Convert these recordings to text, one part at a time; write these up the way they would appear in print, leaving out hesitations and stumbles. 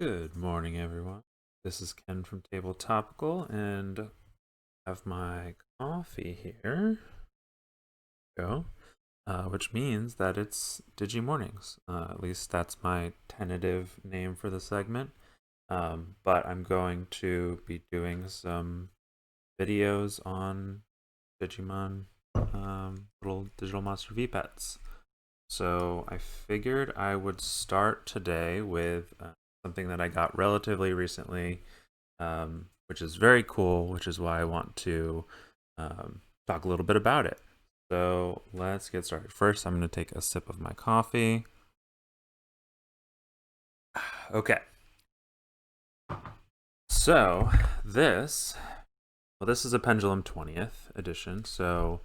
Good morning, everyone. This is Ken from Table Topical, and I have my coffee here. Go, which means that it's Digimornings. At least that's my tentative name for the segment. But I'm going to be doing some videos on Digimon, little digital monster V pets. So I figured I would start today with something that I got relatively recently, which is very cool, which is why I want to talk a little bit about it. So let's get started. First, I'm going to take a sip of my coffee. Okay. So this is a Pendulum 20th edition. So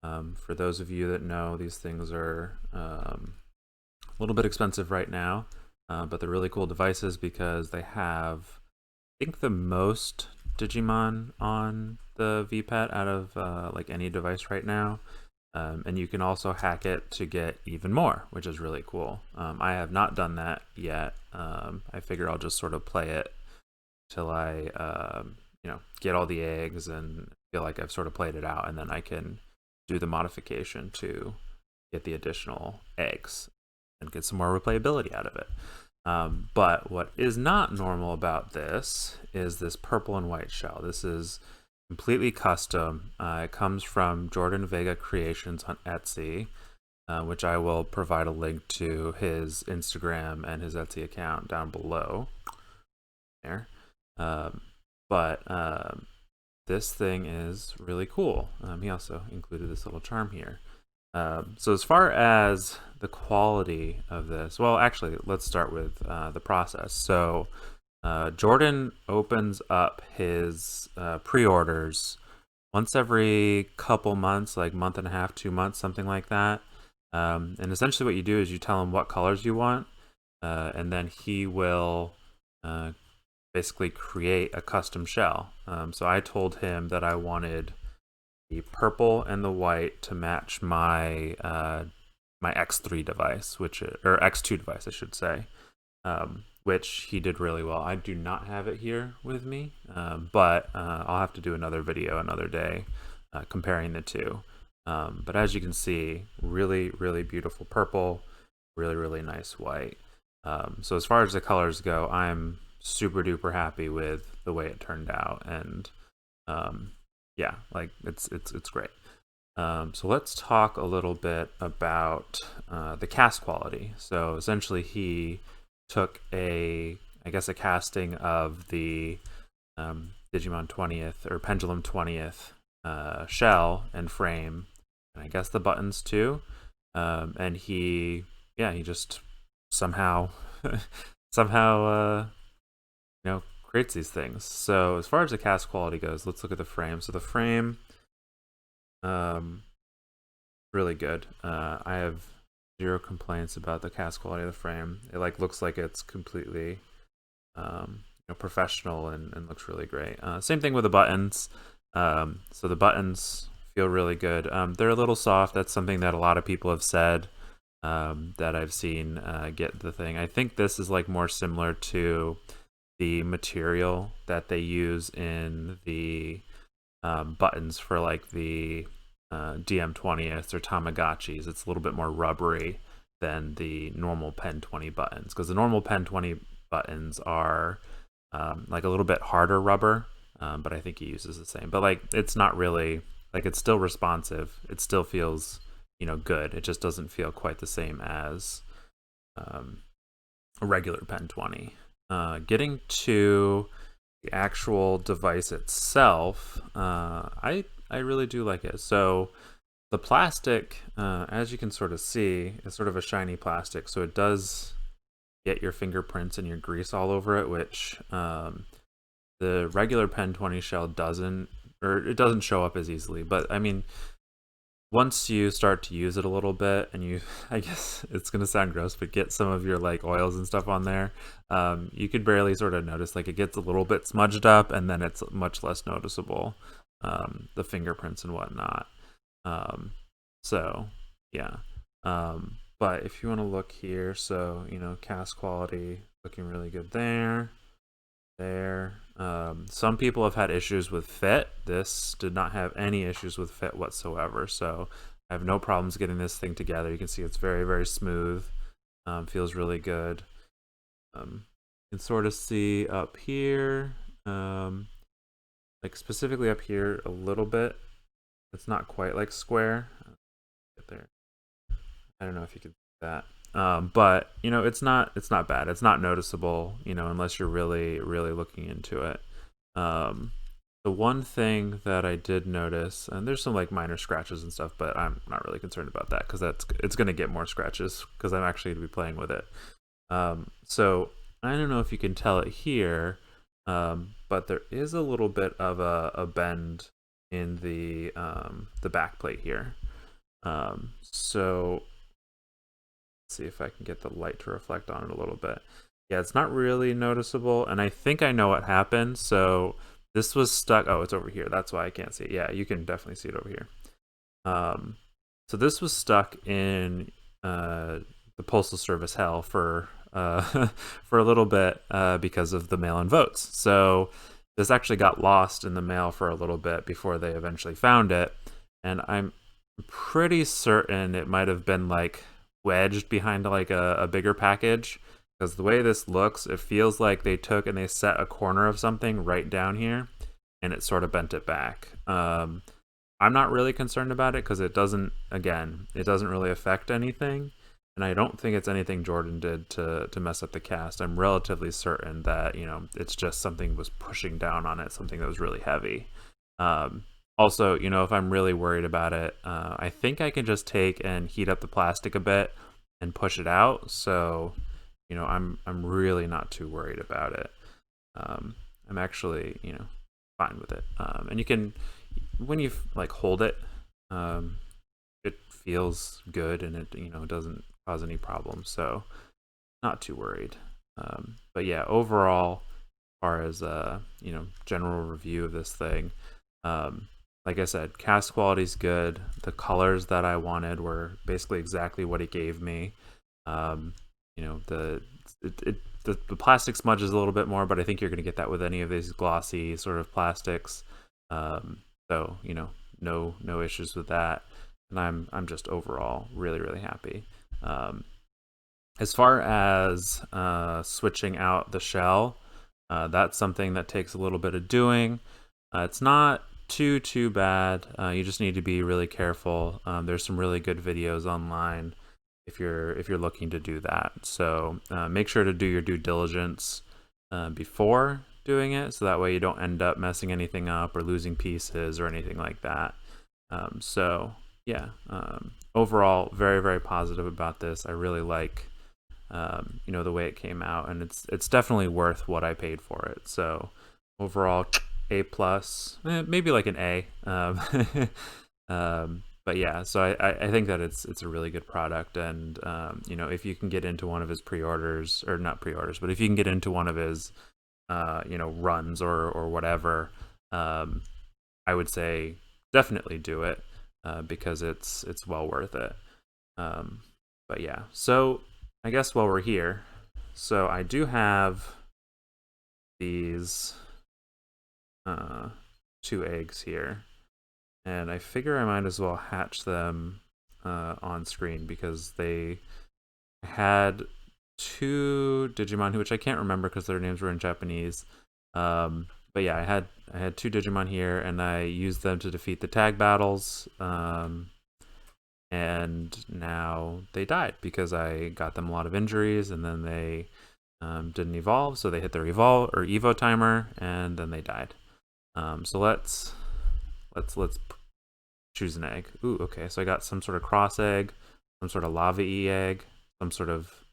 for those of you that know, these things are a little bit expensive right now, but they're really cool devices because they have, I think, the most Digimon on the VPAT out of like any device right now. And you can also hack it to get even more, which is really cool. I have not done that yet. I figure I'll just sort of play it till I, get all the eggs and feel like I've sort of played it out, and then I can do the modification to get the additional eggs and get some more replayability out of it. But what is not normal about this is this purple and white shell. This is completely custom. It comes from Jordan Vega Creations on Etsy, which I will provide a link to his Instagram and his Etsy account down below there. But this thing is really cool. He also included this little charm here. So as far as the quality of this, well, actually, let's start with the process. So Jordan opens up his pre-orders once every couple months, like month and a half, 2 months, something like that. And essentially what you do is you tell him what colors you want, and then he will basically create a custom shell. So I told him that I wanted the purple and the white to match my my X3 device, or X2 device, I should say, which he did really well. I do not have it here with me, but I'll have to do another video another day comparing the two. But as you can see, really, really beautiful purple, really, really nice white. So as far as the colors go, I'm super duper happy with the way it turned out, and yeah, like it's great. So let's talk a little bit about the cast quality. So essentially, he took I guess a casting of the Digimon 20th or Pendulum 20th shell and frame, and I guess the buttons too. And he just somehow somehow creates these things. So as far as the cast quality goes, let's look at the frame. So the frame, really good. I have zero complaints about the cast quality of the frame. It looks like it's completely professional and looks really great. Same thing with the buttons. So the buttons feel really good. They're a little soft. That's something that a lot of people have said that I've seen get the thing. I think this is more similar to the material that they use in the buttons for the DM20s or Tamagotchis. It's a little bit more rubbery than the normal Pen20 buttons, because the normal Pen20 buttons are a little bit harder rubber, but I think he uses the same. But it's not really it's still responsive. It still feels good. It just doesn't feel quite the same as a regular Pen20. Getting to the actual device itself, I really do like it. So the plastic, as you can sort of see, is sort of a shiny plastic, so it does get your fingerprints and your grease all over it, which the regular Pen20 shell doesn't, or it doesn't show up as easily. But I mean, once you start to use it a little bit and you, I guess it's going to sound gross, but get some of your oils and stuff on there, you could barely sort of notice, it gets a little bit smudged up, and then it's much less noticeable, the fingerprints and whatnot. So yeah. But if you want to look here, so cast quality, Looking really good there. There. Some people have had issues with fit. This did not have any issues with fit whatsoever, so I have no problems getting this thing together. You can see it's very, very smooth. Feels really good. You can sort of see up here, like specifically up here a little bit. It's not quite like square. Get there. I don't know if you can see that. But you know, it's not bad. It's not noticeable, you know, unless you're really looking into it. The one thing that I did notice, and there's some like minor scratches and stuff, but I'm not really concerned about that because it's going to get more scratches because I'm actually going to be playing with it. So I don't know if you can tell it here, but there is a little bit of a bend in the back plate here. So let's see if I can get the light to reflect on it a little bit. Yeah, it's not really noticeable, and I think I know what happened. So this was stuck. Oh, it's over here. That's why I can't see it. Yeah, you can definitely see it over here. So this was stuck in the Postal Service hell for for a little bit because of the mail-in votes. So this actually got lost in the mail for a little bit before they eventually found it, and I'm pretty certain it might have been like wedged behind like a bigger package, because the way this looks, it feels like they took and they set a corner of something right down here and it sort of bent it back. I'm not really concerned about it because it doesn't really affect anything, and I don't think it's anything Jordan did to mess up the cast. I'm relatively certain that, you know, it's just something was pushing down on it, something that was really heavy. Also, you know, if I'm really worried about it, I think I can just take and heat up the plastic a bit and push it out. So, you know, I'm really not too worried about it. I'm actually, you know, fine with it. And you can, when you like hold it, it feels good, and it, you know, doesn't cause any problems. So, not too worried. But yeah, overall, as far as you know, general review of this thing, like I said, cast quality is good. The colors that I wanted were basically exactly what it gave me. You know, the plastic smudges a little bit more, but I think you're going to get that with any of these glossy sort of plastics. So, you know, no issues with that, and I'm just overall really happy. As far as switching out the shell, that's something that takes a little bit of doing. It's not too bad. You just need to be really careful. There's some really good videos online if you're looking to do that. So make sure to do your due diligence before doing it, so that way you don't end up messing anything up or losing pieces or anything like that. So yeah, overall very positive about this. I really like you know, the way it came out, and it's definitely worth what I paid for it. So overall, A plus, maybe like an A. But yeah, so I think that it's a really good product, and you know, if you can get into one of his pre-orders, or not pre-orders, but if you can get into one of his you know, runs or whatever, I would say definitely do it because it's well worth it. But yeah, so I guess while we're here, so I do have these 2 eggs here, and I figure I might as well hatch them on screen because they had 2 Digimon, which I can't remember because their names were in Japanese. But yeah, I had 2 Digimon here, and I used them to defeat the tag battles. And now they died because I got them a lot of injuries, and then they didn't evolve, so they hit their Evo timer, and then they died. So let's choose an egg. Ooh, okay. So I got some sort of cross egg, some sort of lava-y egg, some sort of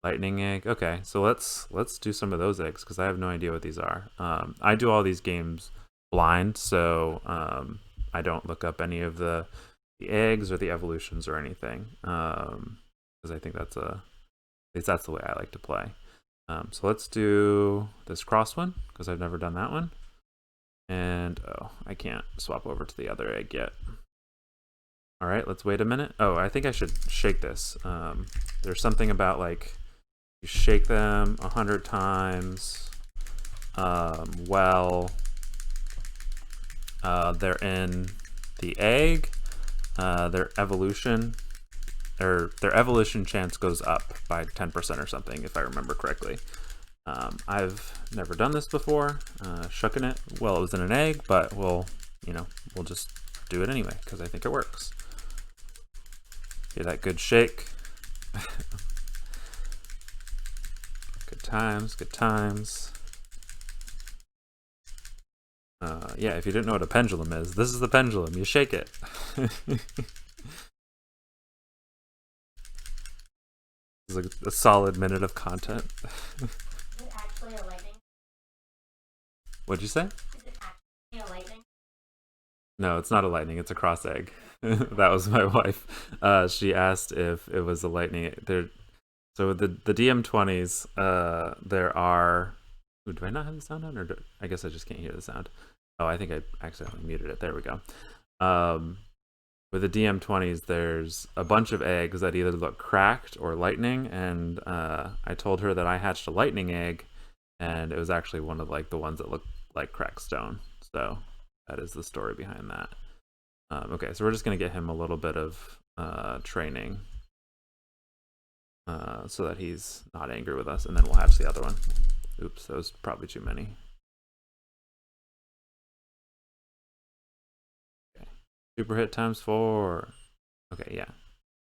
lightning egg. Okay, so let's do some of those eggs because I have no idea what these are. I do all these games blind, so I don't look up any of the eggs or the evolutions or anything, because I think that's at least that's the way I like to play. So let's do this cross one because I've never done that one. And oh, I can't swap over to the other egg yet. All right, let's wait a minute. Oh, I think I should shake this. There's something about like You shake them 100 times. They're in the egg. Their evolution chance goes up by 10% or something, if I remember correctly. I've never done this before, shucking it. Well, it was in an egg, but we'll just do it anyway because I think it works. Get that good shake. Good times, good times. Yeah, if you didn't know what a pendulum is, this is the pendulum. You shake it. This is a solid minute of content. Is it actually a lightning? What'd you say? Is it actually a lightning? No, it's not a lightning. It's a cross egg. That was my wife. She asked if it was a lightning. So the DM20s, there are. Ooh, do I not have the sound on, or I guess I just can't hear the sound. Oh, I think I accidentally muted it. There we go. With the DM20s, there's a bunch of eggs that either look cracked or lightning, and I told her that I hatched a lightning egg, and it was actually one of the ones that looked like cracked stone. So that is the story behind that. Okay, so we're just gonna get him a little bit of training, so that he's not angry with us, and then we'll hatch the other one. Oops, that was probably too many. Okay, super hit times 4. Okay, yeah. Did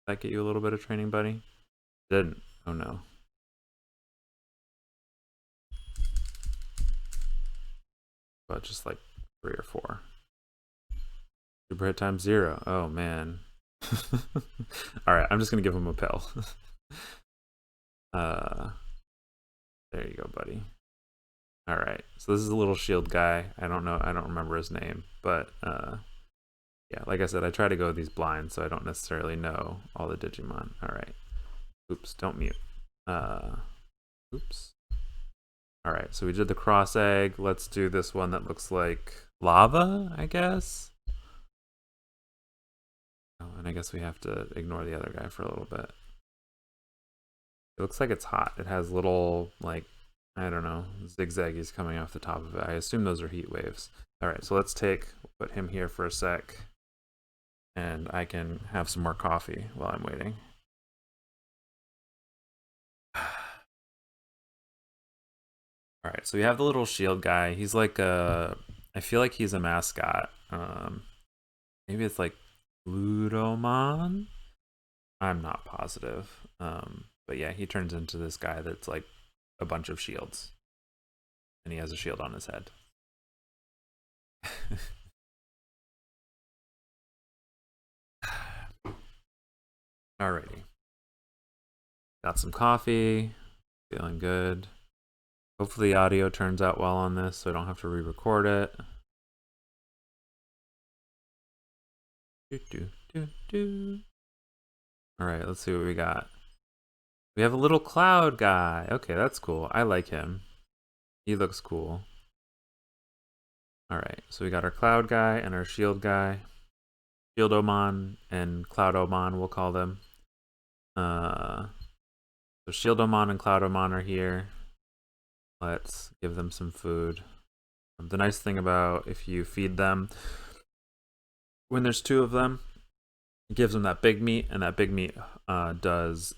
that get you a little bit of training, buddy? Didn't. Oh no. But just like 3 or 4. Super hit times 0. Oh man. Alright, I'm just gonna give him a pill. There you go, buddy. Alright, so this is a little shield guy. I don't remember his name, but yeah, like I said, I try to go with these blinds, so I don't necessarily know all the Digimon. Alright. Oops, don't mute. Oops. Alright, so we did the cross egg. Let's do this one that looks like lava, I guess. Oh, and I guess we have to ignore the other guy for a little bit. It looks like it's hot. It has little, like, I don't know, zigzaggies coming off the top of it. I assume those are heat waves. Alright, so let's put him here for a sec, and I can have some more coffee while I'm waiting. Alright, so we have the little shield guy. He's like I feel like he's a mascot. Maybe it's like Ludomon? I'm not positive. But yeah, he turns into this guy that's like a bunch of shields. And he has a shield on his head. Alrighty. Got some coffee. Feeling good. Hopefully the audio turns out well on this so I don't have to re-record it. Alright, let's see what we got. We have a little cloud guy. Okay, that's cool. I like him. He looks cool. Alright, so we got our cloud guy and our shield guy. Shieldomon and Cloudomon, we'll call them. So Shieldomon and Cloudomon are here. Let's give them some food. The nice thing about if you feed them when there's 2 of them, it gives them that big meat, and that big meat does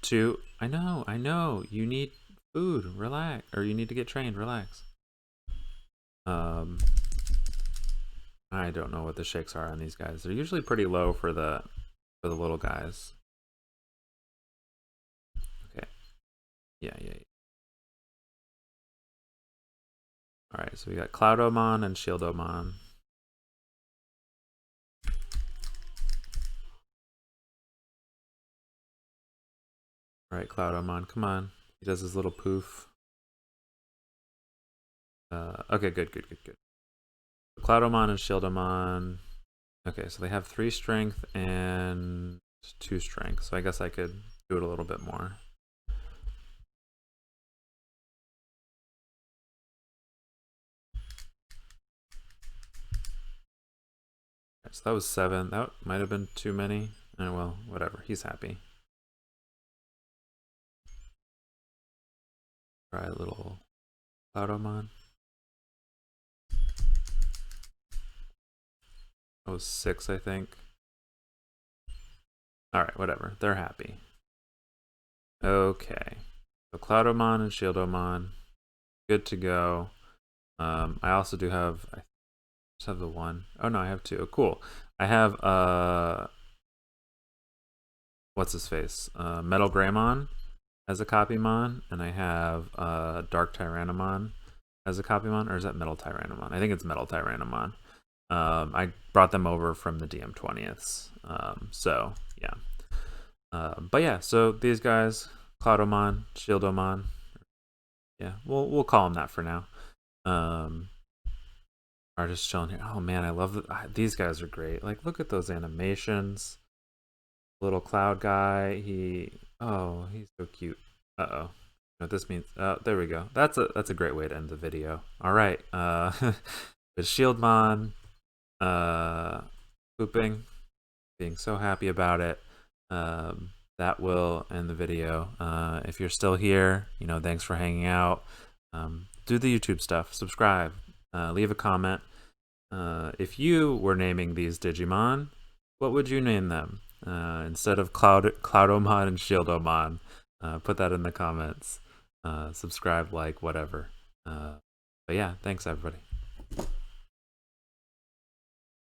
2. I know. You need food. Relax, or you need to get trained. Relax. I don't know what the shakes are on these guys. They're usually pretty low for the little guys. Okay. Yeah. Alright, so we got Cloudomon and Shieldomon. Alright, Cloudomon, come on. He does his little poof. Okay, good. Cloudomon and Shieldomon. Okay, so they have 3 strength and 2 strength, so I guess I could do it a little bit more. So that was 7. That might have been too many. Oh well, whatever. He's happy. Try a little Cloudomon. That was 6, I think. Alright, whatever. They're happy. Okay. So Cloudomon and Shieldomon. Good to go. I also do have... I just have the one. Oh no, I have 2. Cool. I have... what's his face? Metal Greymon as a Copymon. And I have Dark Tyrannomon as a Copymon. Or is that Metal Tyrannomon? I think it's Metal Tyrannomon. I brought them over from the DM20ths. So, yeah. But yeah, so these guys, Cloudomon, Shieldomon, yeah, we'll call them that for now. Are just chilling here. Oh man, I love these guys are great. Like, look at those animations. Little cloud guy. He's so cute. Uh-oh. What this means? There we go. That's a great way to end the video. All right. With Shieldmon, pooping, being so happy about it. That will end the video. If you're still here, thanks for hanging out. Do the YouTube stuff. Subscribe. Leave a comment. If you were naming these Digimon, what would you name them? Instead of Cloudomon and Shieldomon, put that in the comments. Subscribe, like, whatever. But yeah, thanks everybody.